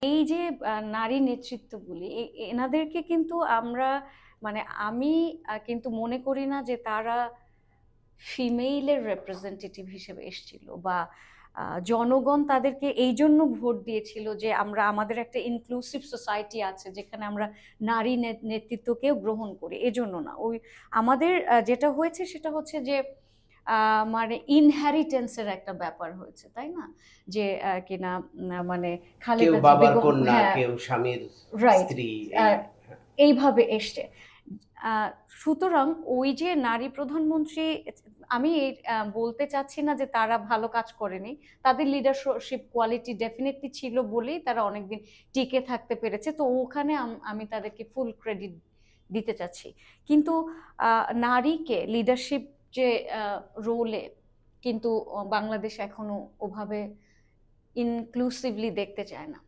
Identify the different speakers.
Speaker 1: এই যে নারী নেতৃত্ব বলি, এনাদেরকে কিন্তু আমরা মানে আমি কিন্তু মনে করি না যে তারা ফিমেইলের রিপ্রেজেন্টেটিভ হিসেবে এসেছিল, বা জনগণ তাদেরকে এই জন্য ভোট দিয়েছিল যে আমরা আমাদের একটা ইনক্লুসিভ সোসাইটি আছে যেখানে আমরা নারী নেতৃত্বকেও গ্রহণ করি, এজন্য না। ওই আমাদের যেটা হয়েছে সেটা হচ্ছে যে মানে ইনহেরিটেন্সের একটা ব্যাপার হয়েছে, তাই না? যে কিনা মানে
Speaker 2: কেউ
Speaker 1: খালেদা
Speaker 2: বাবার
Speaker 1: বেগম,
Speaker 2: কন্যা,
Speaker 1: হ্যাঁ,
Speaker 2: কেউ স্বামীর
Speaker 1: রাইট,
Speaker 2: স্ত্রী, এই।
Speaker 1: এইভাবে এসছে। সুতরাং ওই যে নারী প্রধানমন্ত্রী, আমি বলতে চাচ্ছি না যে তারা ভালো কাজ করেনি, তাদের লিডারশিপ কোয়ালিটি ডেফিনেটলি ছিল বলেই তারা অনেকদিন টিকে থাকতে পেরেছে, তো ওখানে আমি তাদেরকে ফুল ক্রেডিট দিতে চাচ্ছি। কিন্তু নারীকে লিডারশিপ যে রোলে কিন্তু বাংলাদেশ এখনো ওভাবে ইনক্লুসিভলি দেখতে চায় না।